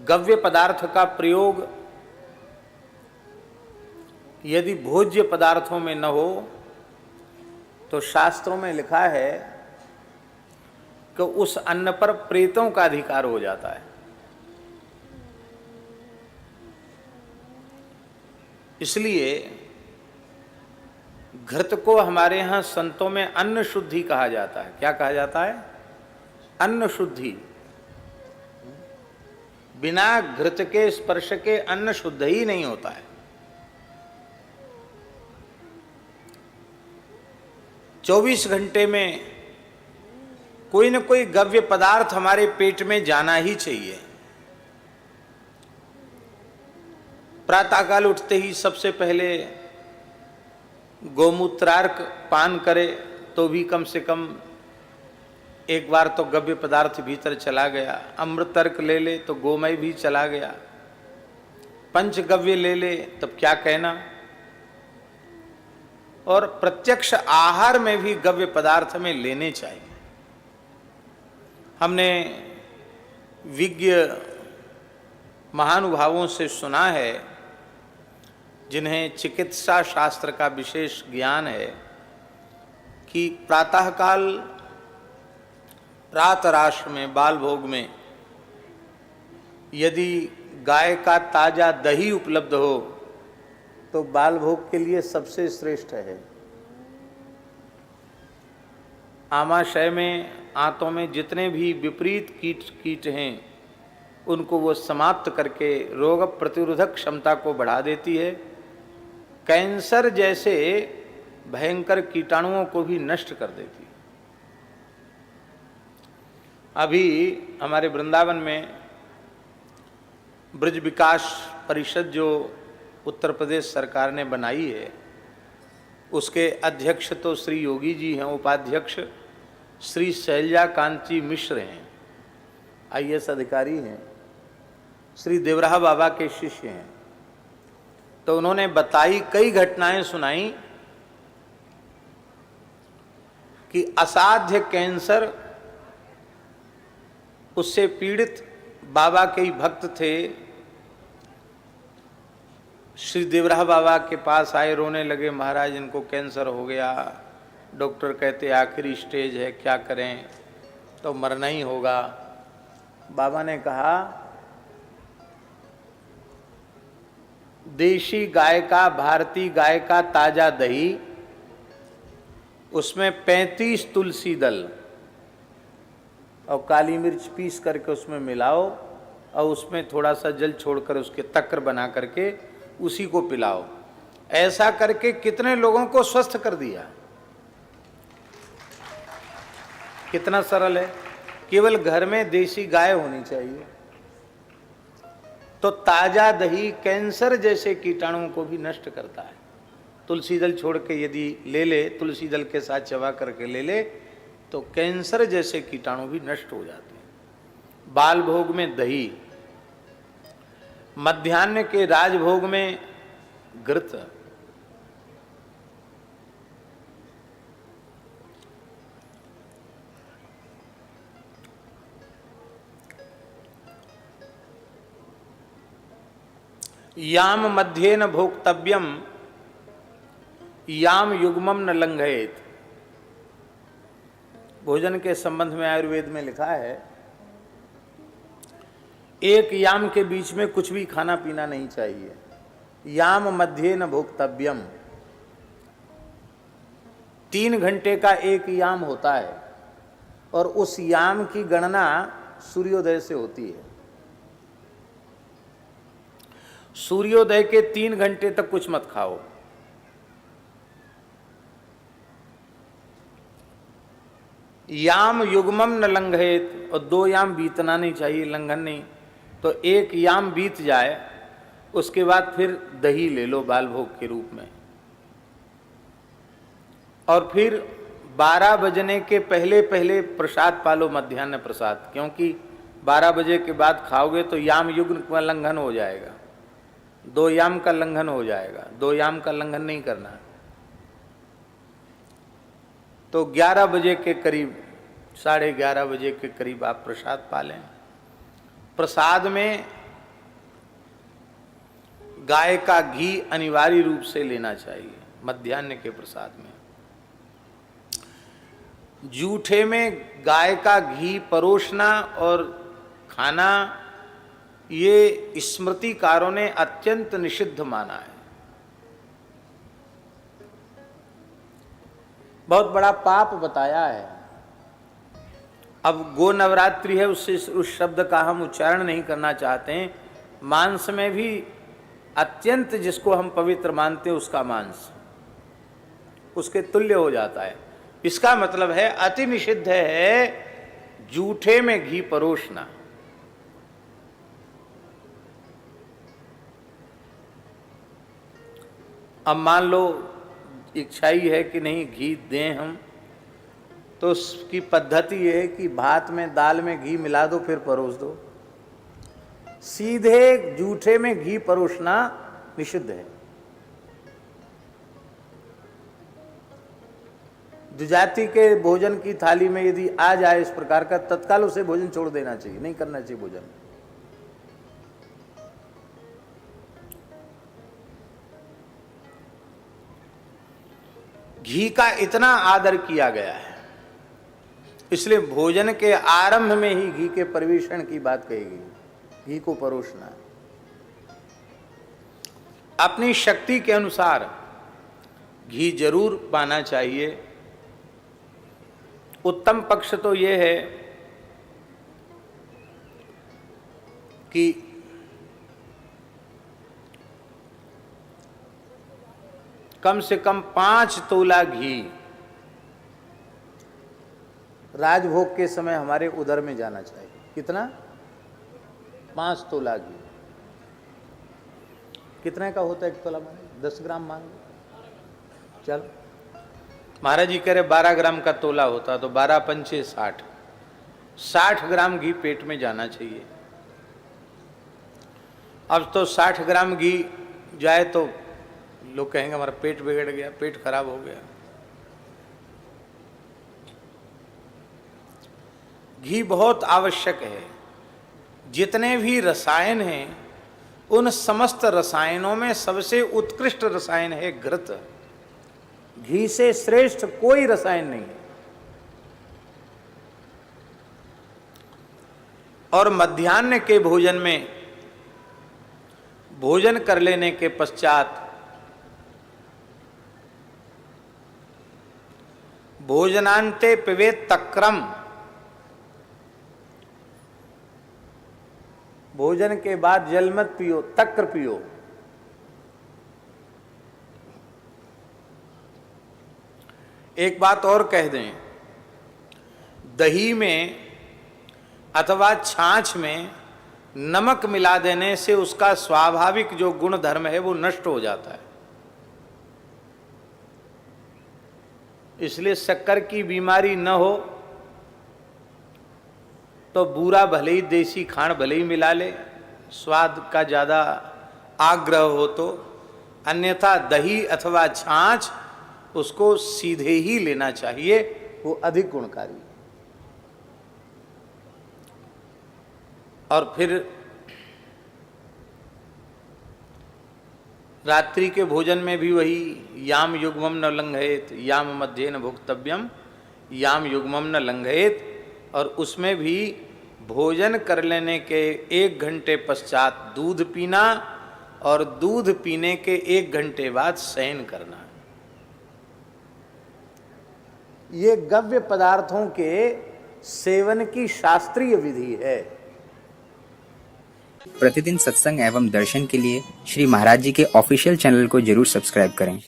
गव्य पदार्थ का प्रयोग यदि भोज्य पदार्थों में न हो तो शास्त्रों में लिखा है कि उस अन्न पर प्रेतों का अधिकार हो जाता है। इसलिए घृत को हमारे यहाँ संतों में अन्न शुद्धि कहा जाता है। क्या कहा जाता है? अन्न शुद्धि। बिना घृत के स्पर्श के अन्न शुद्ध ही नहीं होता है। 24 घंटे में कोई न कोई गव्य पदार्थ हमारे पेट में जाना ही चाहिए। प्रातःकाल उठते ही सबसे पहले गोमूत्रार्क पान करे तो भी कम से कम एक बार तो गव्य पदार्थ भीतर चला गया। अमृतर्क ले ले तो गोमय भी चला गया। पंचगव्य ले ले तब क्या कहना। और प्रत्यक्ष आहार में भी गव्य पदार्थ में लेने चाहिए। हमने विज्ञ महानुभावों से सुना है, जिन्हें चिकित्सा शास्त्र का विशेष ज्ञान है, कि प्रातःकाल प्रातराश में बाल भोग में यदि गाय का ताजा दही उपलब्ध हो तो बाल भोग के लिए सबसे श्रेष्ठ है। आमाशय में, आंतों में जितने भी विपरीत कीट हैं उनको वो समाप्त करके रोग प्रतिरोधक क्षमता को बढ़ा देती है। कैंसर जैसे भयंकर कीटाणुओं को भी नष्ट कर देती है। अभी हमारे वृंदावन में ब्रज विकास परिषद जो उत्तर प्रदेश सरकार ने बनाई है, उसके अध्यक्ष तो श्री योगी जी हैं, उपाध्यक्ष श्री शैलजा कांची मिश्र हैं, IAS अधिकारी हैं, श्री देवराहा बाबा के शिष्य हैं। तो उन्होंने बताई, कई घटनाएं सुनाई कि असाध्य कैंसर, उससे पीड़ित बाबा के ही भक्त थे, श्री देवराहा बाबा के पास आए, रोने लगे, महाराज इनको कैंसर हो गया, डॉक्टर कहते आखिरी स्टेज है, क्या करें, तो मरना ही होगा। बाबा ने कहा, देशी गाय का, भारतीय गाय का ताजा दही, उसमें 35 तुलसी दल और काली मिर्च पीस करके उसमें मिलाओ और उसमें थोड़ा सा जल छोड़कर उसके तक्कर बना करके उसी को पिलाओ। ऐसा करके कितने लोगों को स्वस्थ कर दिया। कितना सरल है। केवल घर में देशी गाय होनी चाहिए। तो ताजा दही कैंसर जैसे कीटाणुओं को भी नष्ट करता है। तुलसी दल छोड़ के यदि ले ले, तुलसी दल के साथ चबा करके ले ले, तो कैंसर जैसे कीटाणु भी नष्ट हो जाते हैं। बाल भोग में दही, मध्याह्न के राजभोग में घृत, याम मध्ये न भोक्तव्यम याम युग्मम न लंघयेत। भोजन के संबंध में आयुर्वेद में लिखा है, एक याम के बीच में कुछ भी खाना पीना नहीं चाहिए। याम मध्ये न भोक्तव्यम, 3 घंटे का एक याम होता है और उस याम की गणना सूर्योदय से होती है। सूर्योदय के 3 घंटे तक कुछ मत खाओ। याम युग्मम न लंघयेत, और 2 याम बीतना नहीं चाहिए, लंघन नहीं। तो 1 याम बीत जाए, उसके बाद फिर दही ले लो बाल भोग के रूप में। और फिर 12 बजने के पहले पहले प्रसाद पालो, मध्याह्न प्रसाद, क्योंकि 12 बजे के बाद खाओगे तो याम युग्म का लंघन हो जाएगा, 2 याम का लंघन हो जाएगा। 2 याम का लंघन नहीं करना। तो 11 बजे के करीब, 11:30 बजे के करीब आप प्रसाद पा लें। प्रसाद में गाय का घी अनिवार्य रूप से लेना चाहिए मध्याह्न के प्रसाद में। जूठे में गाय का घी परोसना और खाना ये स्मृतिकारों ने अत्यंत निषिद्ध माना है, बहुत बड़ा पाप बताया है। अब गो नवरात्रि है, उससे उस शब्द का हम उच्चारण नहीं करना चाहते हैं। मांस में भी अत्यंत जिसको हम पवित्र मानते हैं उसका मांस उसके तुल्य हो जाता है। इसका मतलब है अति निषिद्ध है जूठे में घी परोसना। अब मान लो इच्छा ही है कि नहीं घी दें हम, तो उसकी पद्धति ये है कि भात में दाल में घी मिला दो फिर परोस दो। सीधे जूठे में घी परोसना निषिद्ध है। द्विजाति के भोजन की थाली में यदि आ जाए इस प्रकार का, तत्काल उसे भोजन छोड़ देना चाहिए, नहीं करना चाहिए भोजन। घी का इतना आदर किया गया है, इसलिए भोजन के आरंभ में ही घी के परिवेषण की बात कही गई, घी को परोसना। अपनी शक्ति के अनुसार घी जरूर पाना चाहिए। उत्तम पक्ष तो यह है कि कम से कम 5 तोला घी राजभोग के समय हमारे उदर में जाना चाहिए। कितना? 5 तोला घी। कितने का होता है 1 तोला? माने 10 ग्राम मान लो। चल महाराज जी कह रहे 12 ग्राम का तोला होता, तो 12 पंचे 60, 60 ग्राम घी पेट में जाना चाहिए। अब तो 60 ग्राम घी जाए तो लोग कहेंगे हमारा पेट बिगड़ गया, पेट खराब हो गया। घी बहुत आवश्यक है। जितने भी रसायन हैं उन समस्त रसायनों में सबसे उत्कृष्ट रसायन है घृत। घी से श्रेष्ठ कोई रसायन नहीं है। और मध्याह्न के भोजन में भोजन कर लेने के पश्चात भोजनांते पिबेत तक्रम, भोजन के बाद जल मत पियो, तक्र पियो। एक बात और कह दें, दही में अथवा छाछ में नमक मिला देने से उसका स्वाभाविक जो गुण धर्म है वो नष्ट हो जाता है। इसलिए शक्कर की बीमारी न हो तो बूरा भले ही देसी खांड भले ही मिला ले, स्वाद का ज़्यादा आग्रह हो तो, अन्यथा दही अथवा छाछ उसको सीधे ही लेना चाहिए, वो अधिक गुणकारी। और फिर रात्रि के भोजन में भी वही याम युग्मम न लंघयेत, याम मध्य न भुक्तव्यम, याम युग्मम न लंघयेत। और उसमें भी भोजन कर लेने के 1 घंटे पश्चात दूध पीना और दूध पीने के 1 घंटे बाद शयन करना। ये गव्य पदार्थों के सेवन की शास्त्रीय विधि है। प्रतिदिन सत्संग एवं दर्शन के लिए श्री महाराज जी के ऑफिशियल चैनल को जरूर सब्सक्राइब करें।